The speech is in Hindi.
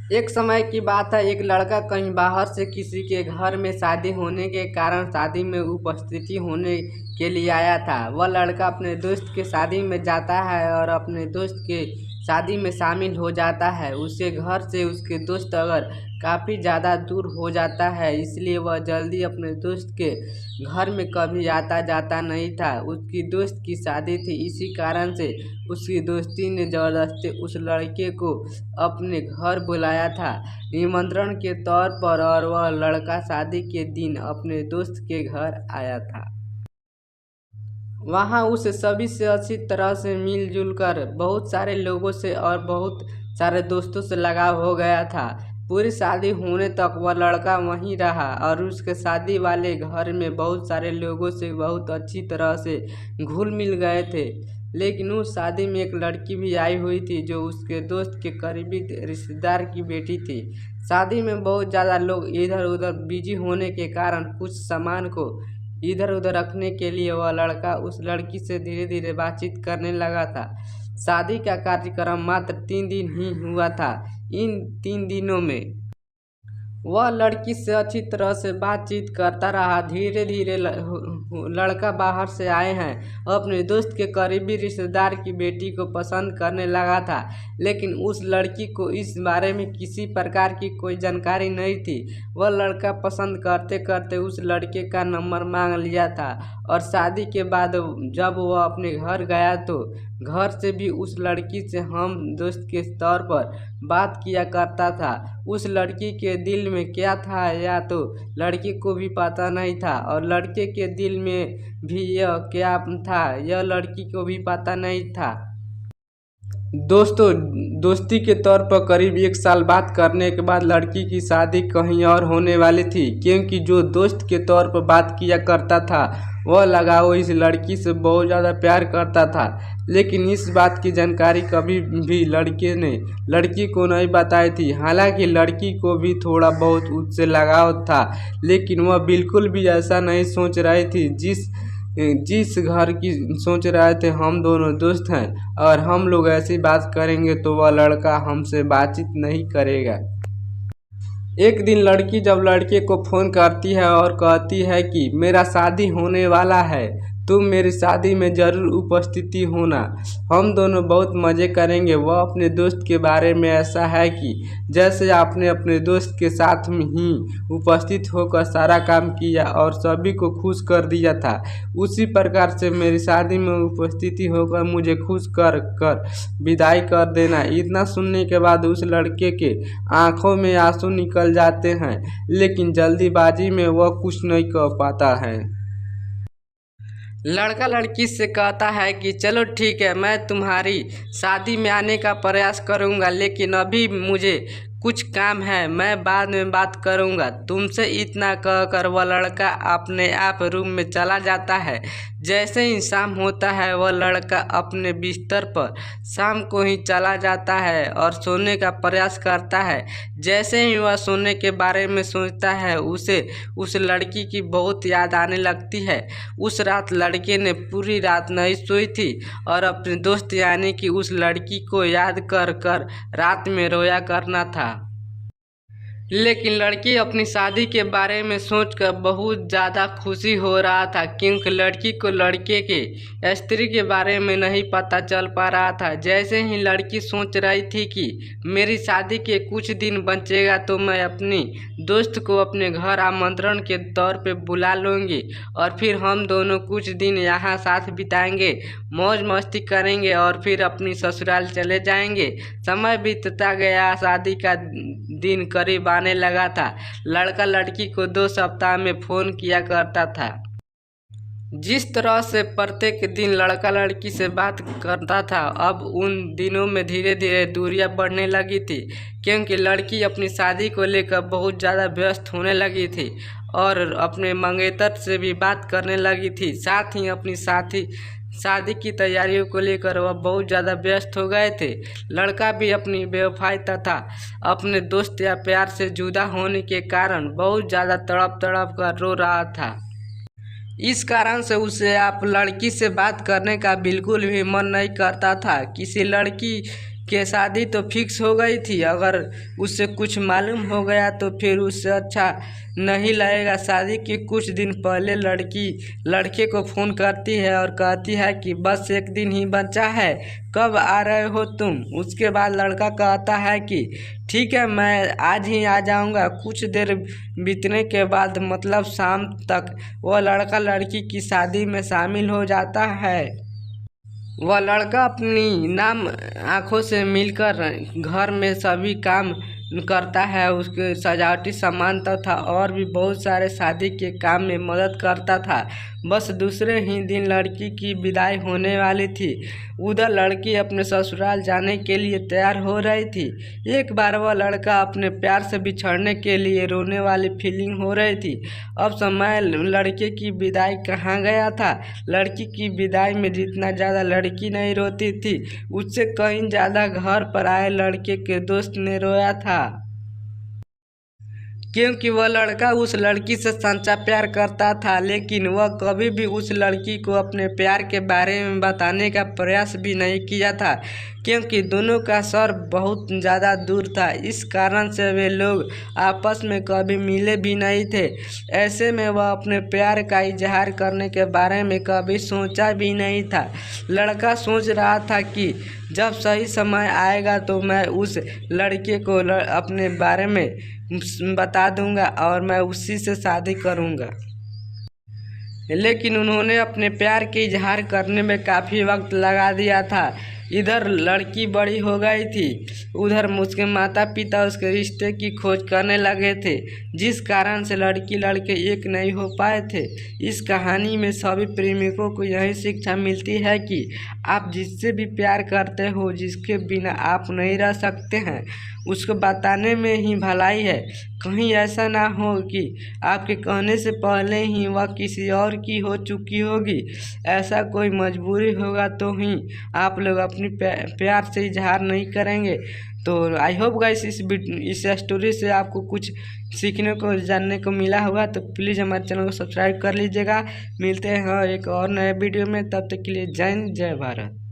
एक समय की बात है, एक लड़का कहीं बाहर से किसी के घर में शादी होने के कारण शादी में उपस्थिति होने के लिए आया था। वह लड़का अपने दोस्त के शादी में जाता है और अपने दोस्त के शादी में शामिल हो जाता है। उसके घर से उसके दोस्त अगर काफ़ी ज़्यादा दूर हो जाता है, इसलिए वह जल्दी अपने दोस्त के घर में कभी आता जाता नहीं था। उसकी दोस्त की शादी थी, इसी कारण से उसकी दोस्ती ने ज़बरदस्ती उस लड़के को अपने घर बुलाया था निमंत्रण के तौर पर, और वह लड़का शादी के दिन अपने दोस्त के घर आया था। वहाँ उसे सभी से अच्छी तरह से मिलजुल कर बहुत सारे लोगों से और बहुत सारे दोस्तों से लगाव हो गया था। पूरी शादी होने तक वह लड़का वहीं रहा और उसके शादी वाले घर में बहुत सारे लोगों से बहुत अच्छी तरह से घुल मिल गए थे। लेकिन उस शादी में एक लड़की भी आई हुई थी जो उसके दोस्त के करीबी रिश्तेदार की बेटी थी। शादी में बहुत ज़्यादा लोग इधर उधर बिजी होने के कारण कुछ सामान को इधर उधर रखने के लिए वह लड़का उस लड़की से धीरे धीरे बातचीत करने लगा था। शादी का कार्यक्रम मात्र 3 दिन ही हुआ था। इन 3 दिनों में वह लड़की से अच्छी तरह से बातचीत करता रहा। धीरे धीरे लड़का बाहर से आए हैं अपने दोस्त के करीबी रिश्तेदार की बेटी को पसंद करने लगा था। लेकिन उस लड़की को इस बारे में किसी प्रकार की कोई जानकारी नहीं थी। वह लड़का पसंद करते करते उस लड़के का नंबर मांग लिया था और शादी के बाद जब वह अपने घर गया तो घर से भी उस लड़की से हम दोस्त के तौर पर बात किया करता था। उस लड़की के दिल में क्या था या तो लड़के को भी पता नहीं था, और लड़के के दिल में भी यह क्या था यह लड़की को भी पता नहीं था। दोस्ती के तौर पर करीब 1 साल बात करने के बाद लड़की की शादी कहीं और होने वाली थी, क्योंकि जो दोस्त के तौर पर बात किया करता था वह लगाव इस लड़की से बहुत ज़्यादा प्यार करता था। लेकिन इस बात की जानकारी कभी भी लड़के ने लड़की को नहीं बताई थी। हालांकि लड़की को भी थोड़ा बहुत उससे लगाव था, लेकिन वह बिल्कुल भी ऐसा नहीं सोच रही थी जिस घर की सोच रहे थे। हम दोनों दोस्त हैं और हम लोग ऐसी बात करेंगे तो वह लड़का हमसे बातचीत नहीं करेगा। एक दिन लड़की जब लड़के को फ़ोन करती है और कहती है कि मेरा शादी होने वाला है, तुम मेरी शादी में ज़रूर उपस्थिति होना, हम दोनों बहुत मज़े करेंगे। वह अपने दोस्त के बारे में ऐसा है कि जैसे आपने अपने दोस्त के साथ में ही उपस्थित होकर सारा काम किया और सभी को खुश कर दिया था, उसी प्रकार से मेरी शादी में उपस्थिति होकर मुझे खुश कर कर विदाई कर देना। इतना सुनने के बाद उस लड़के के आंखों में आंसू निकल जाते हैं, लेकिन जल्दीबाजी में वह कुछ नहीं कर पाता है। लड़का लड़की से कहता है कि चलो ठीक है, मैं तुम्हारी शादी में आने का प्रयास करूंगा, लेकिन अभी मुझे कुछ काम है, मैं बाद में बात करूंगा तुमसे। इतना कहकर वह लड़का अपने आप रूम में चला जाता है। जैसे ही शाम होता है वह लड़का अपने बिस्तर पर शाम को ही चला जाता है और सोने का प्रयास करता है। जैसे ही वह सोने के बारे में सोचता है उसे उस लड़की की बहुत याद आने लगती है। उस रात लड़के ने पूरी रात नहीं सोई थी और अपने दोस्त यानी कि उस लड़की को याद कर कर रात में रोया करना था। लेकिन लड़की अपनी शादी के बारे में सोचकर बहुत ज़्यादा खुशी हो रहा था, क्योंकि लड़की को लड़के के स्त्री के बारे में नहीं पता चल पा रहा था। जैसे ही लड़की सोच रही थी कि मेरी शादी के कुछ दिन बचेगा तो मैं अपनी दोस्त को अपने घर आमंत्रण के तौर पे बुला लूँगी और फिर हम दोनों कुछ दिन यहाँ साथ बिताएंगे, मौज मस्ती करेंगे और फिर अपनी ससुराल चले जाएंगे। समय बीतता गया, शादी का दिन करीब आने लगा था। लड़का लड़की को 2 सप्ताह में फ़ोन किया करता था। जिस तरह से प्रत्येक दिन लड़का लड़की से बात करता था, अब उन दिनों में धीरे धीरे दूरियां बढ़ने लगी थी, क्योंकि लड़की अपनी शादी को लेकर बहुत ज़्यादा व्यस्त होने लगी थी और अपने मंगेतर से भी बात करने लगी थी। साथ ही अपनी शादी की तैयारियों को लेकर वह बहुत ज़्यादा व्यस्त हो गए थे। लड़का भी अपनी बेवफाई तथा अपने दोस्त या प्यार से जुदा होने के कारण बहुत ज़्यादा तड़प तड़प कर रो रहा था। इस कारण से उसे आप लड़की से बात करने का बिल्कुल भी मन नहीं करता था। किसी लड़की कि शादी तो फिक्स हो गई थी, अगर उससे कुछ मालूम हो गया तो फिर उससे अच्छा नहीं लगेगा। शादी के कुछ दिन पहले लड़की लड़के को फ़ोन करती है और कहती है कि बस एक दिन ही बचा है, कब आ रहे हो तुम। उसके बाद लड़का कहता है कि ठीक है, मैं आज ही आ जाऊंगा। कुछ देर बीतने के बाद मतलब शाम तक वह लड़का लड़की की शादी में शामिल हो जाता है। वह लड़का अपनी नाम आँखों से मिलकर घर में सभी काम करता है, उसके सजावटी सामान तथा और भी बहुत सारे शादी के काम में मदद करता था। बस दूसरे ही दिन लड़की की विदाई होने वाली थी। उधर लड़की अपने ससुराल जाने के लिए तैयार हो रही थी। एक बार वह लड़का अपने प्यार से बिछड़ने के लिए रोने वाली फीलिंग हो रही थी। अब समय लड़के की विदाई कहाँ गया था। लड़की की विदाई में जितना ज़्यादा लड़की नहीं रोती थी, उससे कहीं ज़्यादा घर पर आए लड़के के दोस्त ने रोया था, क्योंकि वह लड़का उस लड़की से सच्चा प्यार करता था, लेकिन वह कभी भी उस लड़की को अपने प्यार के बारे में बताने का प्रयास भी नहीं किया था, क्योंकि दोनों का शहर बहुत ज़्यादा दूर था। इस कारण से वे लोग आपस में कभी मिले भी नहीं थे। ऐसे में वह अपने प्यार का इजहार करने के बारे में कभी सोचा भी नहीं था। लड़का सोच रहा था कि जब सही समय आएगा तो मैं उस लड़के को अपने बारे में बता दूंगा और मैं उसी से शादी करूंगा। लेकिन उन्होंने अपने प्यार के इजहार करने में काफ़ी वक्त लगा दिया था। इधर लड़की बड़ी हो गई थी, उधर उसके माता पिता उसके रिश्ते की खोज करने लगे थे, जिस कारण से लड़की लड़के एक नहीं हो पाए थे। इस कहानी में सभी प्रेमिकों को यही शिक्षा मिलती है कि आप जिससे भी प्यार करते हो, जिसके बिना आप नहीं रह सकते हैं, उसको बताने में ही भलाई है। कहीं ऐसा ना हो कि आपके कहने से पहले ही वह किसी और की हो चुकी होगी। ऐसा कोई मजबूरी होगा तो ही आप लोग अपनी प्यार से इजहार नहीं करेंगे। तो आई होप गाइस इस स्टोरी से आपको कुछ सीखने को जानने को मिला होगा। तो प्लीज़ हमारे चैनल को सब्सक्राइब कर लीजिएगा। मिलते हैं एक और नए वीडियो में, तब तक के लिए जय हिंद जय भारत।